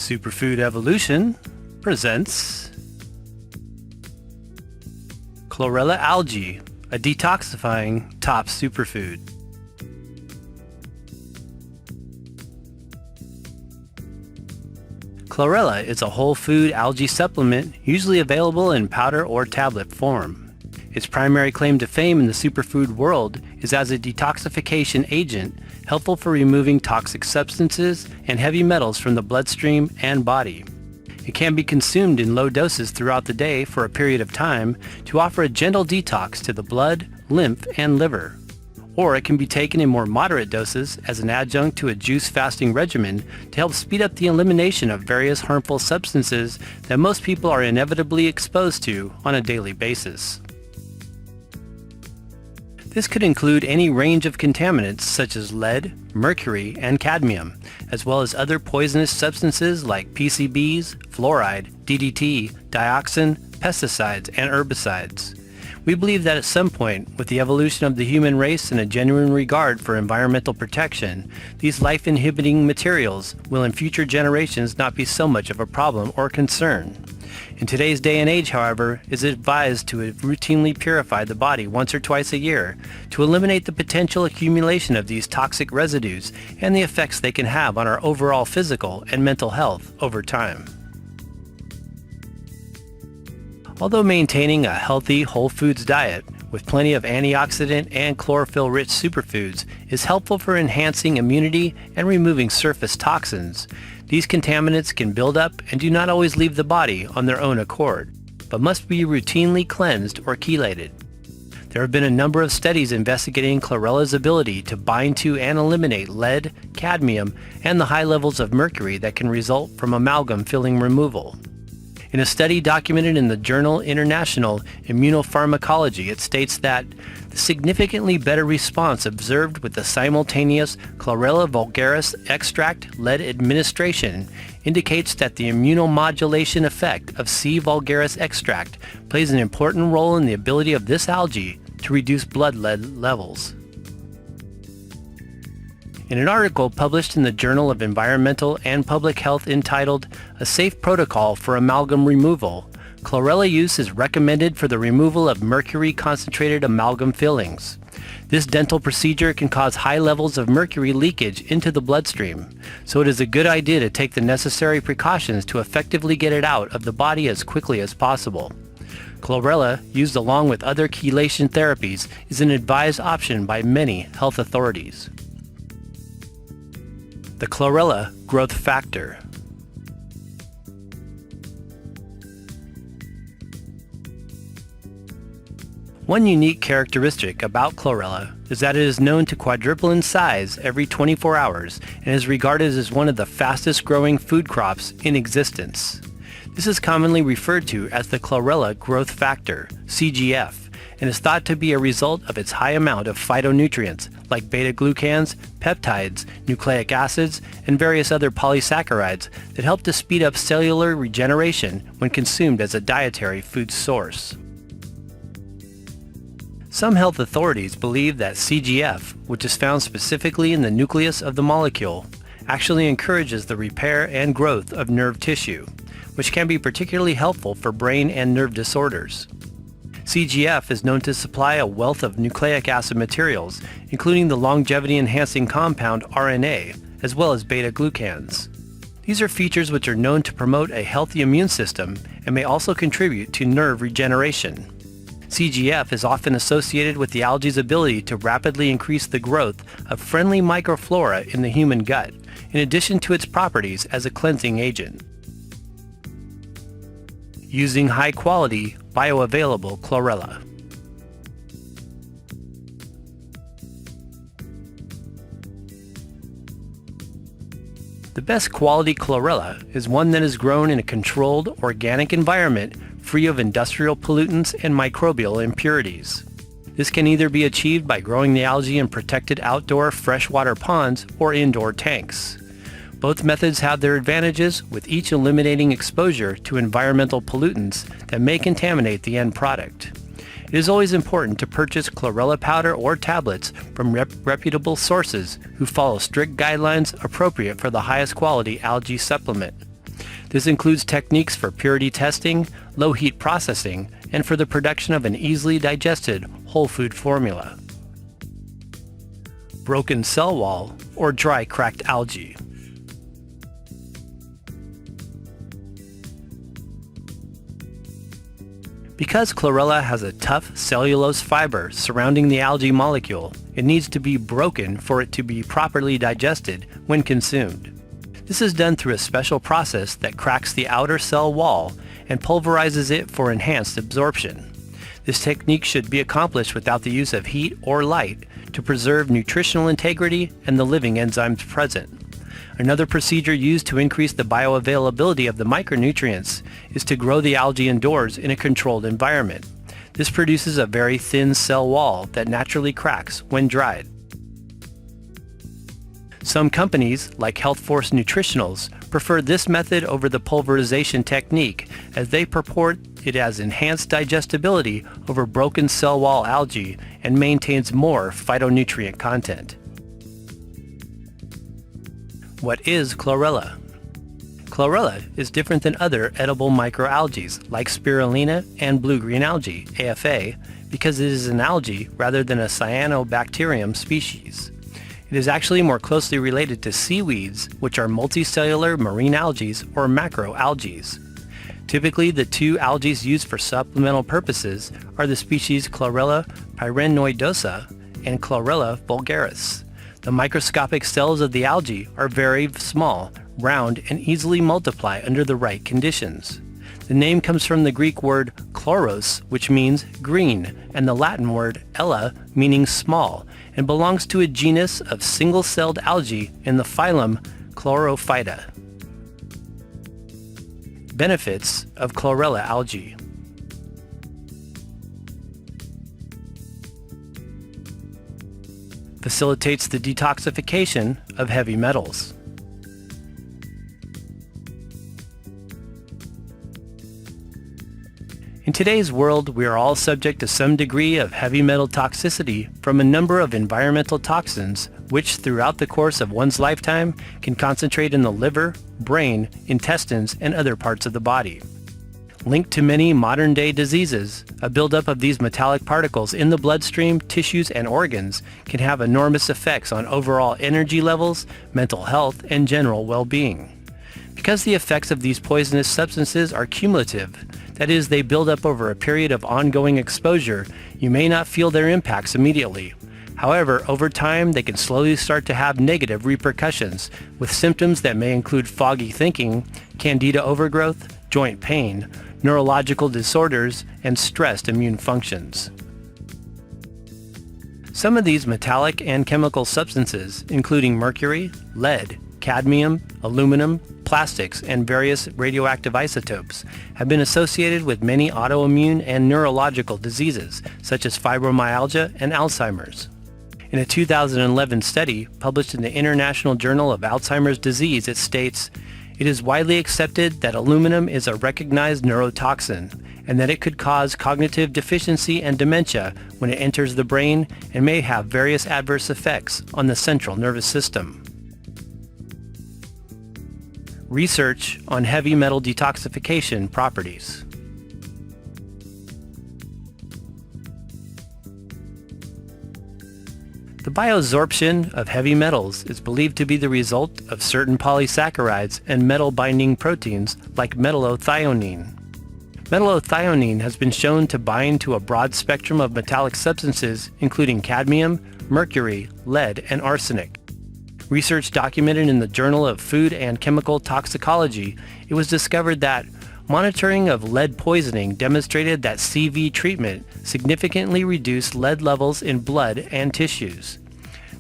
Superfood Evolution presents Chlorella Algae, a detoxifying top superfood. Chlorella is a whole food algae supplement usually available in powder or tablet form. Its primary claim to fame in the superfood world is as a detoxification agent helpful for removing toxic substances and heavy metals from the bloodstream and body. It can be consumed in low doses throughout the day for a period of time to offer a gentle detox to the blood, lymph, and liver. Or it can be taken in more moderate doses as an adjunct to a juice fasting regimen to help speed up the elimination of various harmful substances that most people are inevitably exposed to on a daily basis. This could include any range of contaminants such as lead, mercury, and cadmium, as well as other poisonous substances like PCBs, fluoride, DDT, dioxin, pesticides, and herbicides. We believe that at some point, with the evolution of the human race and a genuine regard for environmental protection, these life-inhibiting materials will in future generations not be so much of a problem or concern. In today's day and age, however, it is advised to routinely purify the body once or twice a year to eliminate the potential accumulation of these toxic residues and the effects they can have on our overall physical and mental health over time. Although maintaining a healthy whole foods diet with plenty of antioxidant and chlorophyll-rich superfoods is helpful for enhancing immunity and removing surface toxins, these contaminants can build up and do not always leave the body on their own accord, but must be routinely cleansed or chelated. There have been a number of studies investigating chlorella's ability to bind to and eliminate lead, cadmium, and the high levels of mercury that can result from amalgam filling removal. In a study documented in the journal International Immunopharmacology, it states that the significantly better response observed with the simultaneous Chlorella vulgaris extract lead administration indicates that the immunomodulation effect of C. vulgaris extract plays an important role in the ability of this algae to reduce blood lead levels. In an article published in the Journal of Environmental and Public Health entitled A Safe Protocol for Amalgam Removal, chlorella use is recommended for the removal of mercury-concentrated amalgam fillings. This dental procedure can cause high levels of mercury leakage into the bloodstream, so it is a good idea to take the necessary precautions to effectively get it out of the body as quickly as possible. Chlorella, used along with other chelation therapies, is an advised option by many health authorities. The chlorella growth factor. One unique characteristic about chlorella is that it is known to quadruple in size every 24 hours and is regarded as one of the fastest growing food crops in existence. This is commonly referred to as the chlorella growth factor, CGF, and is thought to be a result of its high amount of phytonutrients like beta-glucans, peptides, nucleic acids, and various other polysaccharides that help to speed up cellular regeneration when consumed as a dietary food source. Some health authorities believe that CGF, which is found specifically in the nucleus of the molecule, actually encourages the repair and growth of nerve tissue, which can be particularly helpful for brain and nerve disorders. CGF is known to supply a wealth of nucleic acid materials, including the longevity-enhancing compound RNA, as well as beta-glucans. These are features which are known to promote a healthy immune system and may also contribute to nerve regeneration. CGF is often associated with the algae's ability to rapidly increase the growth of friendly microflora in the human gut, in addition to its properties as a cleansing agent. Using high-quality, bioavailable chlorella. The best quality chlorella is one that is grown in a controlled, organic environment free of industrial pollutants and microbial impurities. This can either be achieved by growing the algae in protected outdoor freshwater ponds or indoor tanks. Both methods have their advantages, with each eliminating exposure to environmental pollutants that may contaminate the end product. It is always important to purchase chlorella powder or tablets from reputable sources who follow strict guidelines appropriate for the highest quality algae supplement. This includes techniques for purity testing, low heat processing, and for the production of an easily digested whole food formula. Broken cell wall or dry cracked algae. Because chlorella has a tough cellulose fiber surrounding the algae molecule, it needs to be broken for it to be properly digested when consumed. This is done through a special process that cracks the outer cell wall and pulverizes it for enhanced absorption. This technique should be accomplished without the use of heat or light to preserve nutritional integrity and the living enzymes present. Another procedure used to increase the bioavailability of the micronutrients is to grow the algae indoors in a controlled environment. This produces a very thin cell wall that naturally cracks when dried. Some companies, like Health Force Nutritionals, prefer this method over the pulverization technique as they purport it has enhanced digestibility over broken cell wall algae and maintains more phytonutrient content. What is chlorella? Chlorella is different than other edible microalgae like spirulina and blue-green algae, AFA, because it is an algae rather than a cyanobacterium species. It is actually more closely related to seaweeds, which are multicellular marine algae or macroalgae. Typically, the two algae used for supplemental purposes are the species Chlorella pyrenoidosa and Chlorella vulgaris. The microscopic cells of the algae are very small, round, and easily multiply under the right conditions. The name comes from the Greek word chloros, which means green, and the Latin word ella, meaning small, and belongs to a genus of single-celled algae in the phylum Chlorophyta. Benefits of chlorella algae. Facilitates the detoxification of heavy metals. In today's world, we are all subject to some degree of heavy metal toxicity from a number of environmental toxins, which throughout the course of one's lifetime can concentrate in the liver, brain, intestines, and other parts of the body. Linked to many modern-day diseases, a buildup of these metallic particles in the bloodstream, tissues, and organs can have enormous effects on overall energy levels, mental health, and general well-being. Because the effects of these poisonous substances are cumulative, that is, they build up over a period of ongoing exposure, you may not feel their impacts immediately. However, over time, they can slowly start to have negative repercussions, with symptoms that may include foggy thinking, candida overgrowth, joint pain, neurological disorders, and stressed immune functions. Some of these metallic and chemical substances, including mercury, lead, cadmium, aluminum, plastics, and various radioactive isotopes, have been associated with many autoimmune and neurological diseases, such as fibromyalgia and Alzheimer's. In a 2011 study published in the International Journal of Alzheimer's Disease, it states, "It is widely accepted that aluminum is a recognized neurotoxin and that it could cause cognitive deficiency and dementia when it enters the brain and may have various adverse effects on the central nervous system." Research on heavy metal detoxification properties. The bioabsorption of heavy metals is believed to be the result of certain polysaccharides and metal-binding proteins like metallothionein. Metallothionein has been shown to bind to a broad spectrum of metallic substances including cadmium, mercury, lead, and arsenic. Research documented in the Journal of Food and Chemical Toxicology, it was discovered that monitoring of lead poisoning demonstrated that CV treatment significantly reduced lead levels in blood and tissues.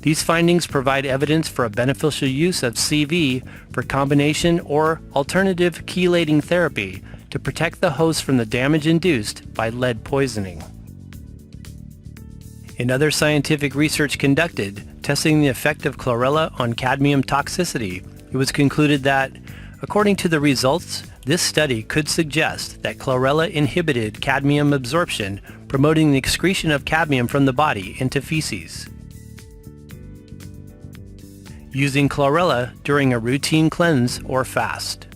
These findings provide evidence for a beneficial use of CV for combination or alternative chelating therapy to protect the host from the damage induced by lead poisoning. In other scientific research conducted, testing the effect of chlorella on cadmium toxicity, it was concluded that, according to the results, this study could suggest that chlorella inhibited cadmium absorption, promoting the excretion of cadmium from the body into feces. Using chlorella during a routine cleanse or fast.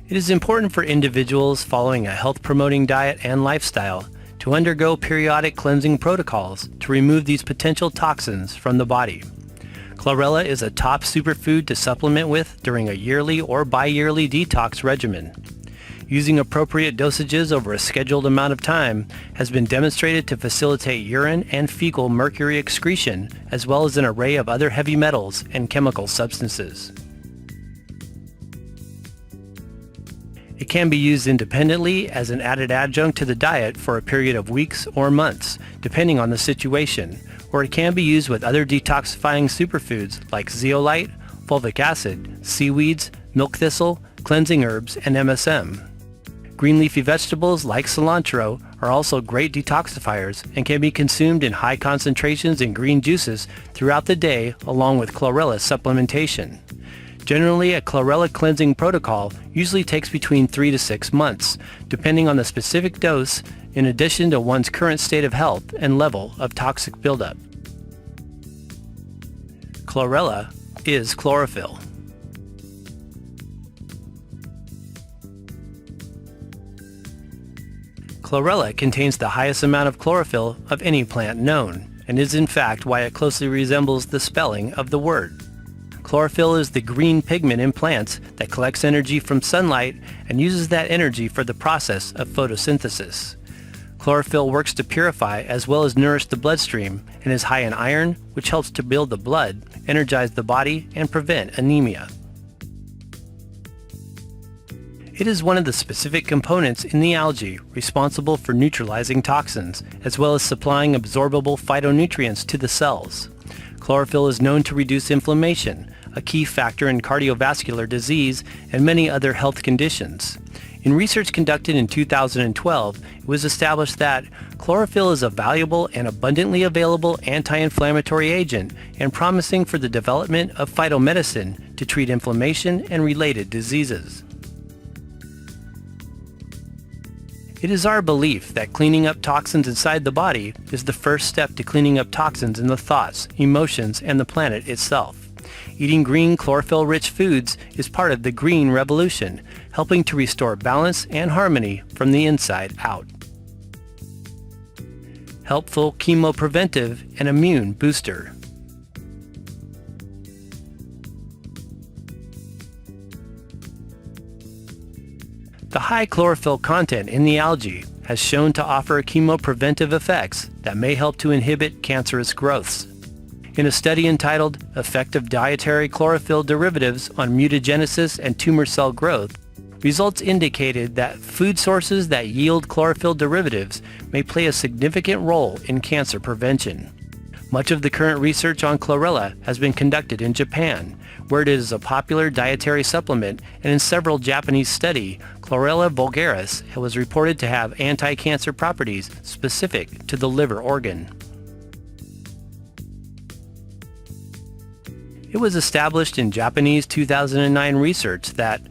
It is important for individuals following a health-promoting diet and lifestyle to undergo periodic cleansing protocols to remove these potential toxins from the body. Chlorella is a top superfood to supplement with during a yearly or bi-yearly detox regimen. Using appropriate dosages over a scheduled amount of time has been demonstrated to facilitate urine and fecal mercury excretion, as well as an array of other heavy metals and chemical substances. It can be used independently as an added adjunct to the diet for a period of weeks or months, depending on the situation, or it can be used with other detoxifying superfoods like zeolite, fulvic acid, seaweeds, milk thistle, cleansing herbs, and MSM. Green leafy vegetables like cilantro are also great detoxifiers and can be consumed in high concentrations in green juices throughout the day along with chlorella supplementation. Generally, a chlorella cleansing protocol usually takes between 3 to 6 months, depending on the specific dose, in addition to one's current state of health and level of toxic buildup. Chlorella is chlorophyll. Chlorella contains the highest amount of chlorophyll of any plant known, and is in fact why it closely resembles the spelling of the word. Chlorophyll is the green pigment in plants that collects energy from sunlight and uses that energy for the process of photosynthesis. Chlorophyll works to purify as well as nourish the bloodstream and is high in iron, which helps to build the blood, energize the body, and prevent anemia. It is one of the specific components in the algae responsible for neutralizing toxins, as well as supplying absorbable phytonutrients to the cells. Chlorophyll is known to reduce inflammation, a key factor in cardiovascular disease and many other health conditions. In research conducted in 2012, it was established that chlorophyll is a valuable and abundantly available anti-inflammatory agent and promising for the development of phytomedicine to treat inflammation and related diseases. It is our belief that cleaning up toxins inside the body is the first step to cleaning up toxins in the thoughts, emotions, and the planet itself. Eating green chlorophyll-rich foods is part of the green revolution, helping to restore balance and harmony from the inside out. Helpful chemopreventive and immune booster. The high chlorophyll content in the algae has shown to offer chemopreventive effects that may help to inhibit cancerous growths. In a study entitled Effective Dietary Chlorophyll Derivatives on Mutagenesis and Tumor Cell Growth, results indicated that food sources that yield chlorophyll derivatives may play a significant role in cancer prevention. Much of the current research on chlorella has been conducted in Japan, where it is a popular dietary supplement, and in several Japanese studies, Chlorella vulgaris was reported to have anti-cancer properties specific to the liver organ. It was established in Japanese 2009 research that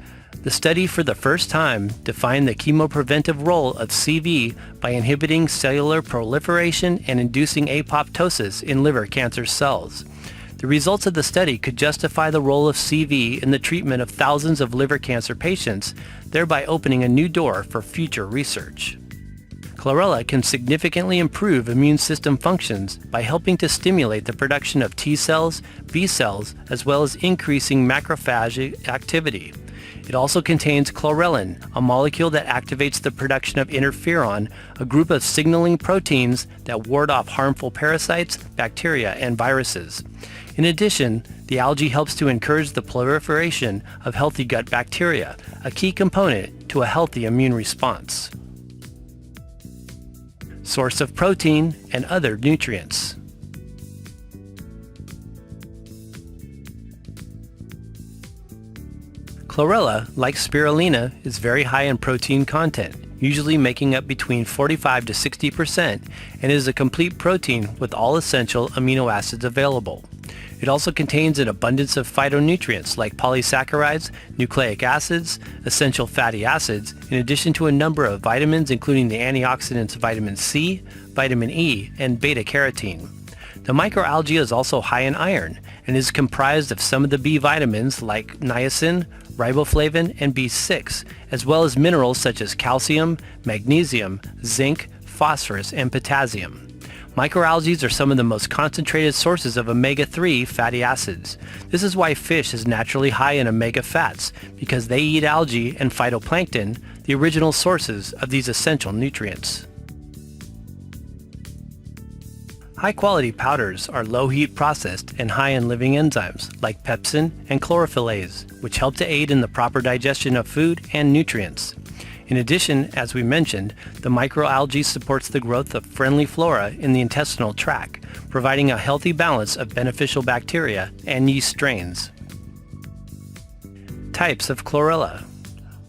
the study for the first time defined the chemopreventive role of CV by inhibiting cellular proliferation and inducing apoptosis in liver cancer cells. The results of the study could justify the role of CV in the treatment of thousands of liver cancer patients, thereby opening a new door for future research. Chlorella can significantly improve immune system functions by helping to stimulate the production of T cells, B cells, as well as increasing macrophage activity. It also contains chlorellin, a molecule that activates the production of interferon, a group of signaling proteins that ward off harmful parasites, bacteria, and viruses. In addition, the algae helps to encourage the proliferation of healthy gut bacteria, a key component to a healthy immune response. Source of protein and other nutrients. Chlorella, like spirulina, is very high in protein content, usually making up between 45 to 60%, and is a complete protein with all essential amino acids available. It also contains an abundance of phytonutrients like polysaccharides, nucleic acids, essential fatty acids, in addition to a number of vitamins including the antioxidants vitamin C, vitamin E, and beta-carotene. The microalgae is also high in iron and is comprised of some of the B vitamins like niacin, riboflavin, and B6, as well as minerals such as calcium, magnesium, zinc, phosphorus, and potassium. Microalgae are some of the most concentrated sources of omega-3 fatty acids. This is why fish is naturally high in omega fats, because they eat algae and phytoplankton, the original sources of these essential nutrients. High-quality powders are low-heat processed and high in living enzymes like pepsin and chlorophyllase, which help to aid in the proper digestion of food and nutrients. In addition, as we mentioned, the microalgae supports the growth of friendly flora in the intestinal tract, providing a healthy balance of beneficial bacteria and yeast strains. Types of chlorella.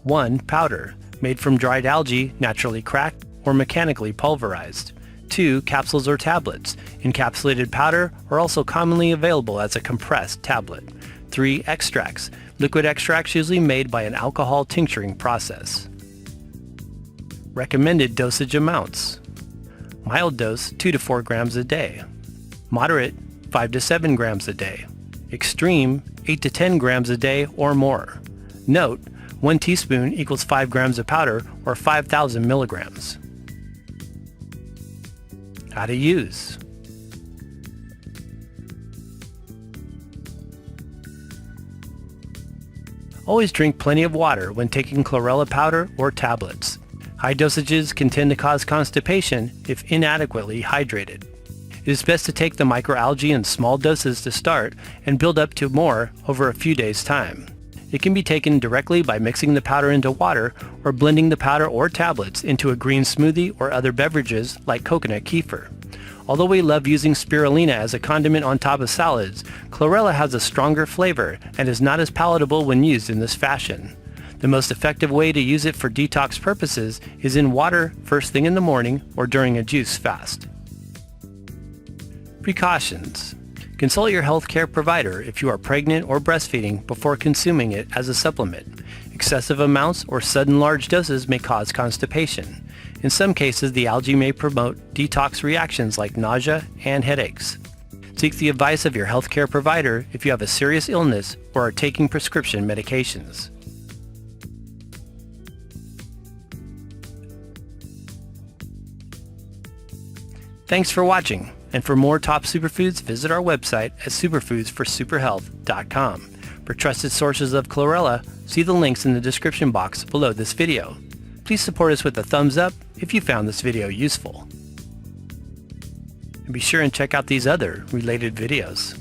1. Powder, made from dried algae, naturally cracked or mechanically pulverized. 2. Capsules or tablets, encapsulated powder, are also commonly available as a compressed tablet. 3. Extracts, liquid extracts usually made by an alcohol tincturing process. Recommended dosage amounts. Mild dose 2 to 4 grams a day. Moderate 5 to 7 grams a day. Extreme 8 to 10 grams a day or more. Note, 1 teaspoon equals 5 grams of powder or 5,000 milligrams. How to use. Always drink plenty of water when taking chlorella powder or tablets. High dosages can tend to cause constipation if inadequately hydrated. It is best to take the microalgae in small doses to start and build up to more over a few days' time. It can be taken directly by mixing the powder into water or blending the powder or tablets into a green smoothie or other beverages like coconut kefir. Although we love using spirulina as a condiment on top of salads, chlorella has a stronger flavor and is not as palatable when used in this fashion. The most effective way to use it for detox purposes is in water first thing in the morning or during a juice fast. Precautions. Consult your healthcare provider if you are pregnant or breastfeeding before consuming it as a supplement. Excessive amounts or sudden large doses may cause constipation. In some cases, the algae may promote detox reactions like nausea and headaches. Seek the advice of your healthcare provider if you have a serious illness or are taking prescription medications. Thanks for watching, and for more top superfoods, visit our website at superfoodsforsuperhealth.com. For trusted sources of chlorella, see the links in the description box below this video. Please support us with a thumbs up if you found this video useful. And be sure and check out these other related videos.